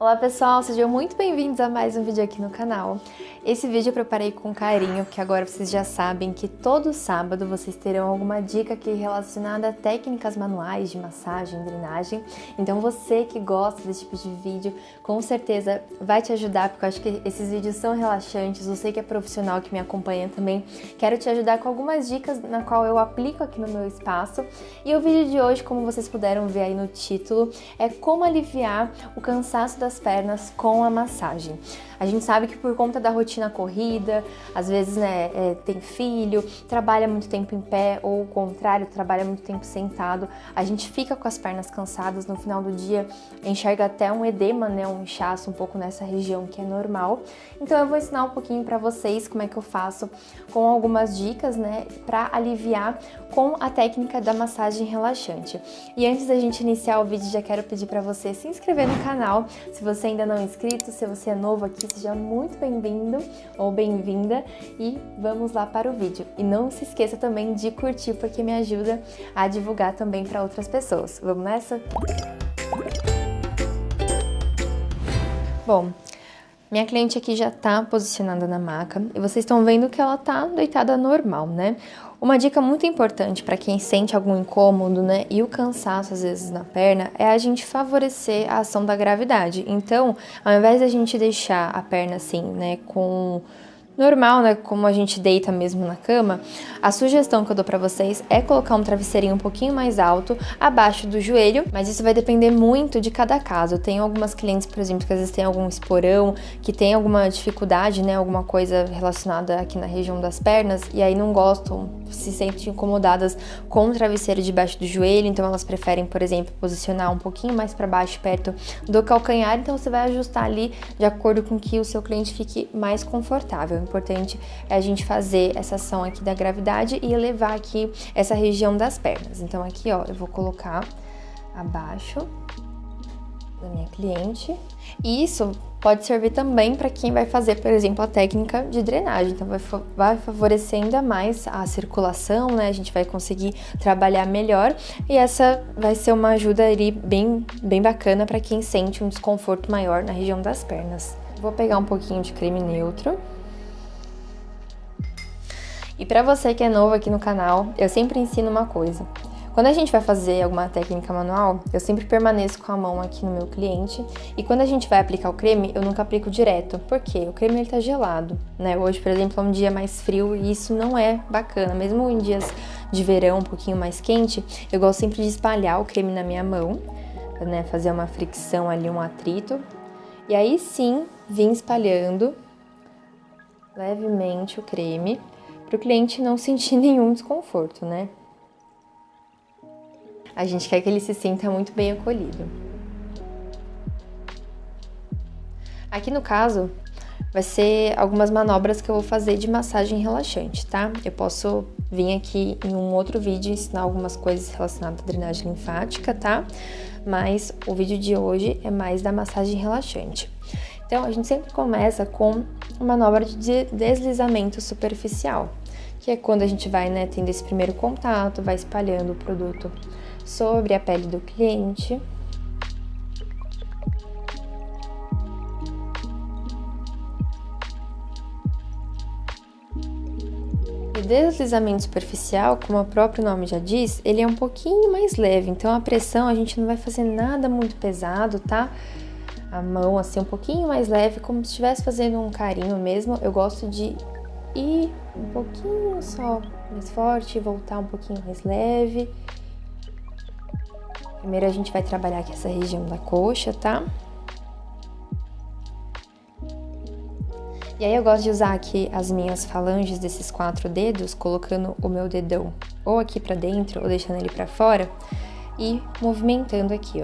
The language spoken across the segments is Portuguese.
Olá pessoal, sejam muito bem-vindos a mais um vídeo aqui no canal. Esse vídeo eu preparei com carinho, porque agora vocês já sabem que todo sábado vocês terão alguma dica aqui relacionada a técnicas manuais de massagem, drenagem. Então você que gosta desse tipo de vídeo, com certeza vai te ajudar, porque eu acho que esses vídeos são relaxantes. Você que é profissional que me acompanha também, quero te ajudar com algumas dicas na qual eu aplico aqui no meu espaço. E o vídeo de hoje, como vocês puderam ver aí no título, é como aliviar o cansaço das pernas com a massagem. A gente sabe que por conta da rotina corrida, às vezes tem filho, trabalha muito tempo em pé ou o contrário, trabalha muito tempo sentado, a gente fica com as pernas cansadas, no final do dia enxerga até um edema, um inchaço um pouco nessa região que é normal. Então eu vou ensinar um pouquinho para vocês como é que eu faço com algumas dicas, para aliviar com a técnica da massagem relaxante. E antes da gente iniciar o vídeo, já quero pedir para você se inscrever no canal. Se você ainda não é inscrito, se você é novo aqui, seja muito bem-vindo ou bem-vinda e vamos lá para o vídeo. E não se esqueça também de curtir, porque me ajuda a divulgar também para outras pessoas. Vamos nessa? Bom, minha cliente aqui já tá posicionada na maca e vocês estão vendo que ela tá deitada normal, Uma dica muito importante para quem sente algum incômodo, e o cansaço às vezes na perna, é a gente favorecer a ação da gravidade. Então, ao invés de a gente deixar a perna assim, com normal, como a gente deita mesmo na cama, a sugestão que eu dou pra vocês é colocar um travesseirinho um pouquinho mais alto, abaixo do joelho, mas isso vai depender muito de cada caso. Eu tenho algumas clientes, por exemplo, que às vezes tem algum esporão, que tem alguma dificuldade, alguma coisa relacionada aqui na região das pernas, e aí não gostam, se sentem incomodadas com o travesseiro debaixo do joelho, então elas preferem, por exemplo, posicionar um pouquinho mais para baixo, perto do calcanhar, então você vai ajustar ali de acordo com que o seu cliente fique mais confortável. O importante é a gente fazer essa ação aqui da gravidade e elevar aqui essa região das pernas. Então aqui, eu vou colocar abaixo da minha cliente. E isso pode servir também para quem vai fazer, por exemplo, a técnica de drenagem. Então vai favorecer ainda mais a circulação, A gente vai conseguir trabalhar melhor e essa vai ser uma ajuda ali bem bacana para quem sente um desconforto maior na região das pernas. Vou pegar um pouquinho de creme neutro. E para você que é novo aqui no canal, eu sempre ensino uma coisa. Quando a gente vai fazer alguma técnica manual, eu sempre permaneço com a mão aqui no meu cliente. E quando a gente vai aplicar o creme, eu nunca aplico direto. Por quê? O creme ele tá gelado, Hoje, por exemplo, é um dia mais frio e isso não é bacana. Mesmo em dias de verão um pouquinho mais quente, eu gosto sempre de espalhar o creme na minha mão, fazer uma fricção ali, um atrito. E aí sim, vim espalhando levemente o creme, para o cliente não sentir nenhum desconforto, A gente quer que ele se sinta muito bem acolhido. Aqui no caso, vai ser algumas manobras que eu vou fazer de massagem relaxante, Eu posso vir aqui em um outro vídeo ensinar algumas coisas relacionadas à drenagem linfática, Mas o vídeo de hoje é mais da massagem relaxante. Então, a gente sempre começa com uma manobra de deslizamento superficial, que é quando a gente vai, tendo esse primeiro contato, vai espalhando o produto sobre a pele do cliente. O deslizamento superficial, como o próprio nome já diz, ele é um pouquinho mais leve, então a pressão a gente não vai fazer nada muito pesado, A mão assim um pouquinho mais leve, como se estivesse fazendo um carinho mesmo. Eu gosto de ir um pouquinho só mais forte, voltar um pouquinho mais leve. Primeiro a gente vai trabalhar aqui essa região da coxa, E aí eu gosto de usar aqui as minhas falanges desses 4 dedos, colocando o meu dedão ou aqui pra dentro ou deixando ele pra fora e movimentando aqui,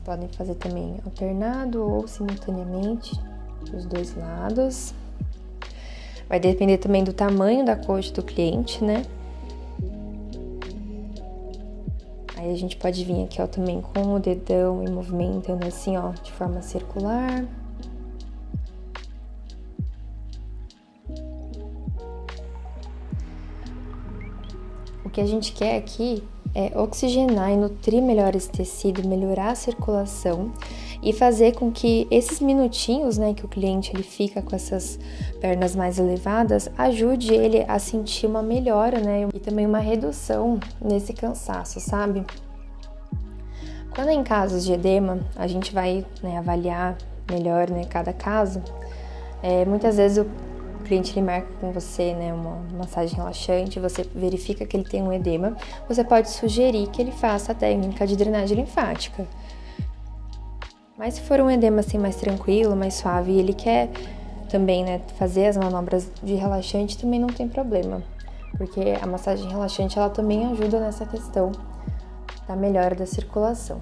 Podem fazer também alternado ou simultaneamente dos dois lados. Vai depender também do tamanho da coxa do cliente, Aí a gente pode vir aqui, ó, também com o dedão e movimentando assim, ó, de forma circular. O que a gente quer aqui é oxigenar e nutrir melhor esse tecido, melhorar a circulação e fazer com que esses minutinhos, né, que o cliente ele fica com essas pernas mais elevadas, ajude ele a sentir uma melhora, né, e também uma redução nesse cansaço, sabe? Quando é em casos de edema, a gente vai, né, avaliar melhor, né, cada caso. Muitas vezes o cliente ele marca com você, né, uma massagem relaxante, você verifica que ele tem um edema, você pode sugerir que ele faça a técnica de drenagem linfática. Mas se for um edema assim mais tranquilo, mais suave, e ele quer também, né, fazer as manobras de relaxante, também não tem problema, porque a massagem relaxante ela também ajuda nessa questão da melhora da circulação.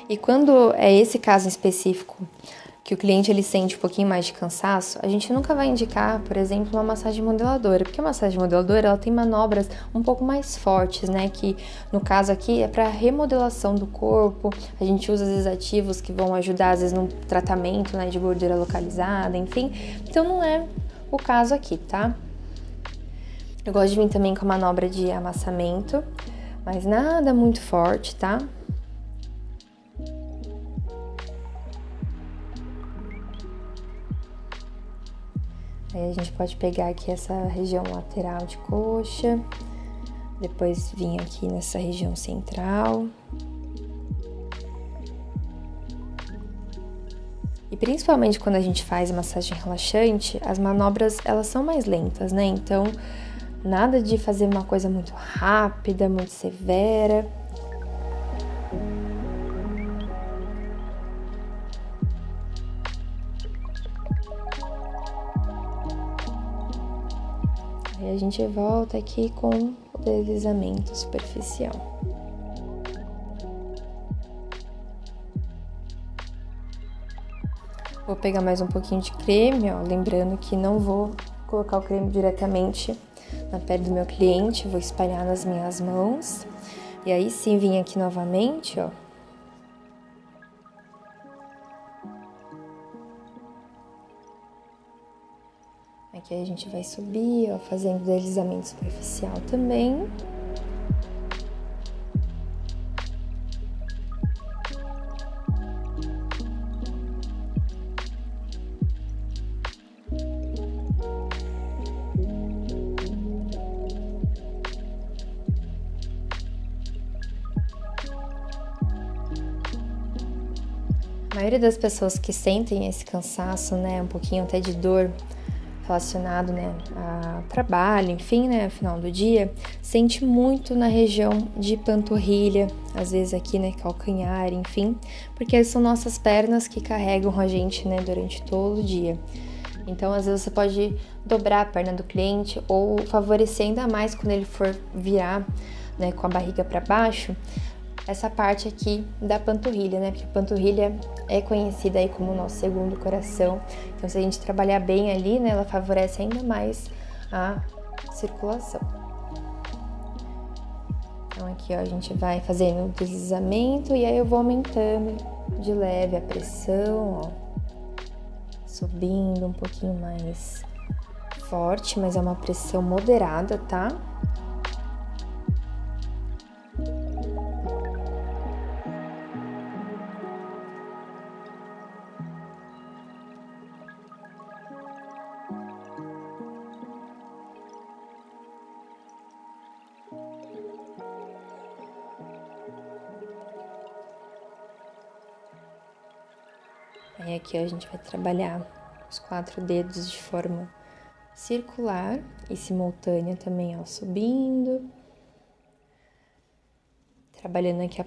E quando é esse caso específico que o cliente ele sente um pouquinho mais de cansaço, a gente nunca vai indicar, por exemplo, uma massagem modeladora, porque a massagem modeladora ela tem manobras um pouco mais fortes, né? Que no caso aqui é para remodelação do corpo. A gente usa às vezes ativos que vão ajudar às vezes no tratamento, né, de gordura localizada, enfim. Então não é o caso aqui, tá? Eu gosto de vir também com a manobra de amassamento, mas nada muito forte, tá? Aí a gente pode pegar aqui essa região lateral de coxa, depois vir aqui nessa região central. E principalmente quando a gente faz massagem relaxante, as manobras elas são mais lentas, né? Então, nada de fazer uma coisa muito rápida, muito severa. Aí a gente volta aqui com o deslizamento superficial. Vou pegar mais um pouquinho de creme, ó, lembrando que não vou colocar o creme diretamente na pele do meu cliente, vou espalhar nas minhas mãos. E aí sim, vim aqui novamente, ó. Aqui a gente vai subir, ó, fazendo deslizamento superficial também. A maioria das pessoas que sentem esse cansaço, né, um pouquinho até de dor relacionado, né, a trabalho, enfim, né, no final do dia, sente muito na região de panturrilha, às vezes aqui, né, calcanhar, enfim, porque são nossas pernas que carregam a gente, né, durante todo o dia. Então, às vezes você pode dobrar a perna do cliente ou favorecer ainda mais quando ele for virar, né, com a barriga para baixo, essa parte aqui da panturrilha, né? Porque a panturrilha é conhecida aí como o nosso segundo coração. Então, se a gente trabalhar bem ali, né, ela favorece ainda mais a circulação. Então, aqui, ó, a gente vai fazendo o deslizamento e aí eu vou aumentando de leve a pressão, ó. Subindo um pouquinho mais forte, mas é uma pressão moderada, tá? Aí aqui ó, a gente vai trabalhar os 4 dedos de forma circular e simultânea também, ó, subindo. Trabalhando aqui a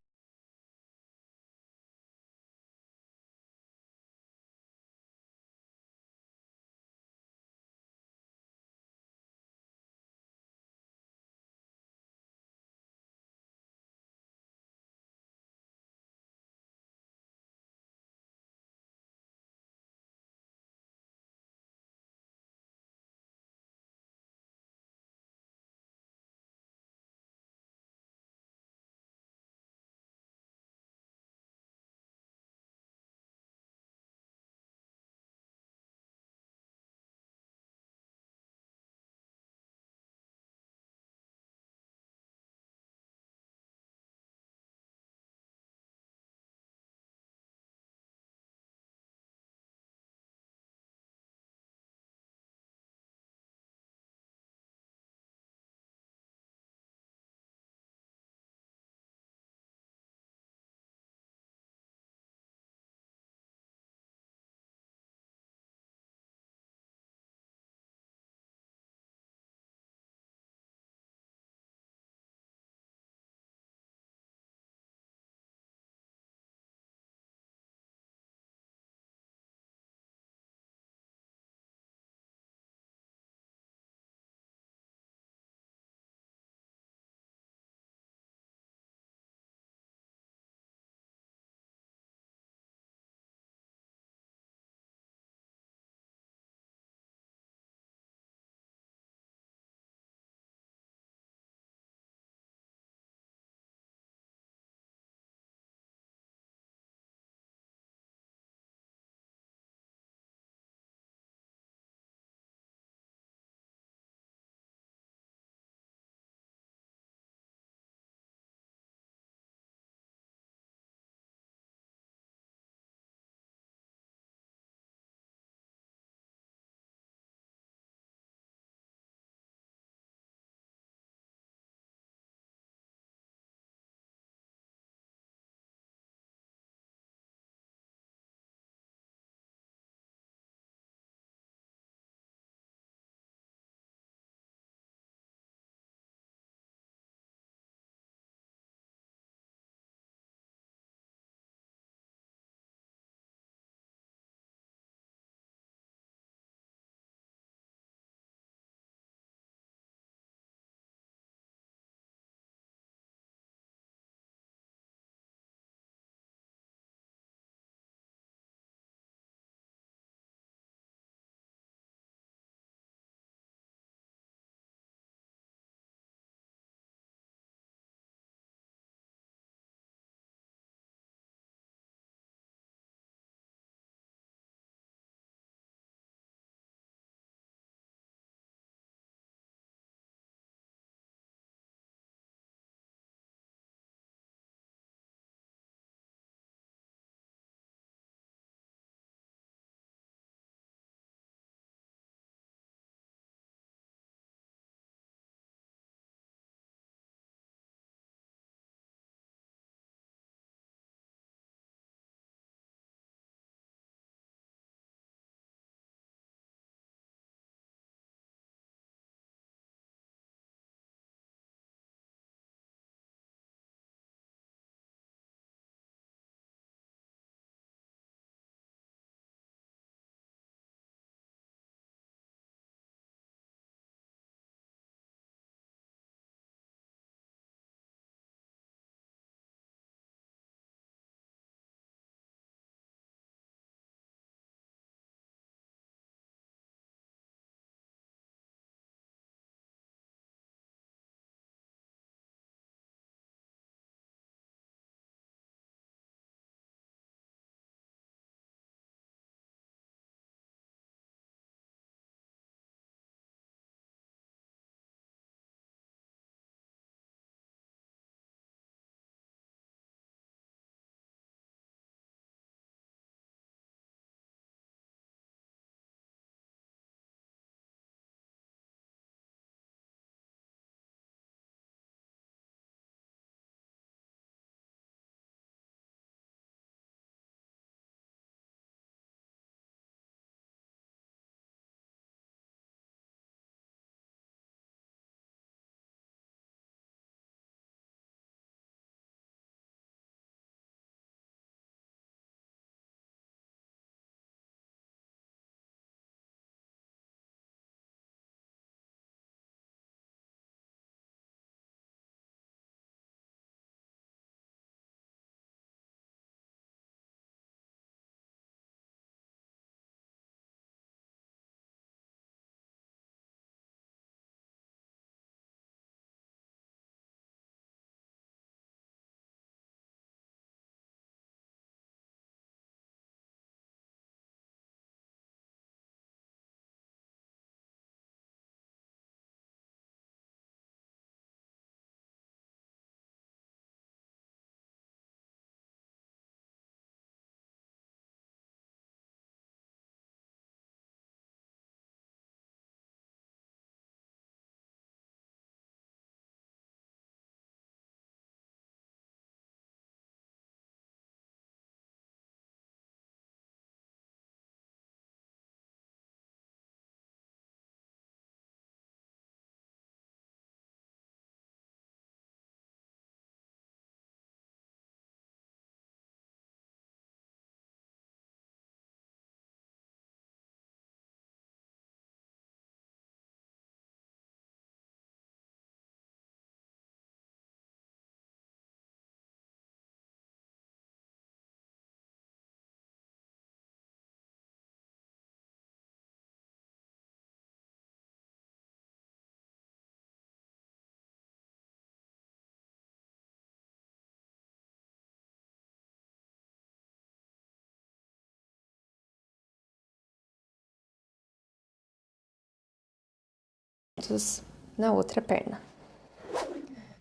na outra perna.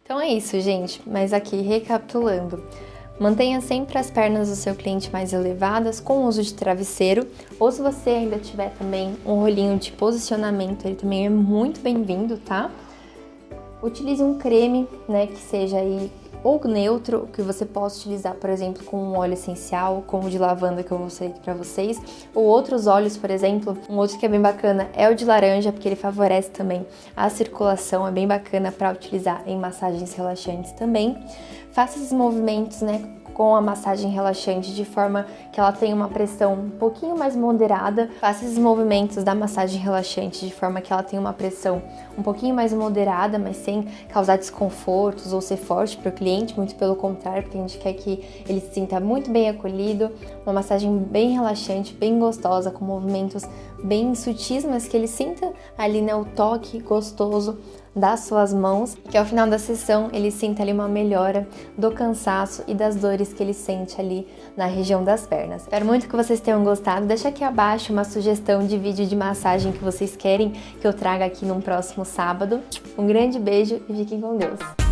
Então é isso, gente, mas aqui recapitulando. Mantenha sempre as pernas do seu cliente mais elevadas com o uso de travesseiro, ou se você ainda tiver também um rolinho de posicionamento, ele também é muito bem-vindo, tá? Utilize um creme, né, que seja aí ou neutro, que você possa utilizar, por exemplo, com um óleo essencial, como o de lavanda que eu mostrei aqui pra vocês, ou outros óleos, por exemplo. Um outro que é bem bacana é o de laranja, porque ele favorece também a circulação, é bem bacana para utilizar em massagens relaxantes também. Faça esses movimentos, né, com a massagem relaxante de forma que ela tenha uma pressão um pouquinho mais moderada. Faça esses movimentos da massagem relaxante de forma que ela tenha uma pressão um pouquinho mais moderada, mas sem causar desconfortos ou ser forte para o cliente, muito pelo contrário, porque a gente quer que ele se sinta muito bem acolhido. Uma massagem bem relaxante, bem gostosa, com movimentos bem sutis, mas que ele sinta ali, né, o toque gostoso das suas mãos, e que ao final da sessão ele sinta ali uma melhora do cansaço e das dores que ele sente ali na região das pernas. Espero muito que vocês tenham gostado. Deixa aqui abaixo uma sugestão de vídeo de massagem que vocês querem que eu traga aqui num próximo sábado. Um grande beijo e fiquem com Deus!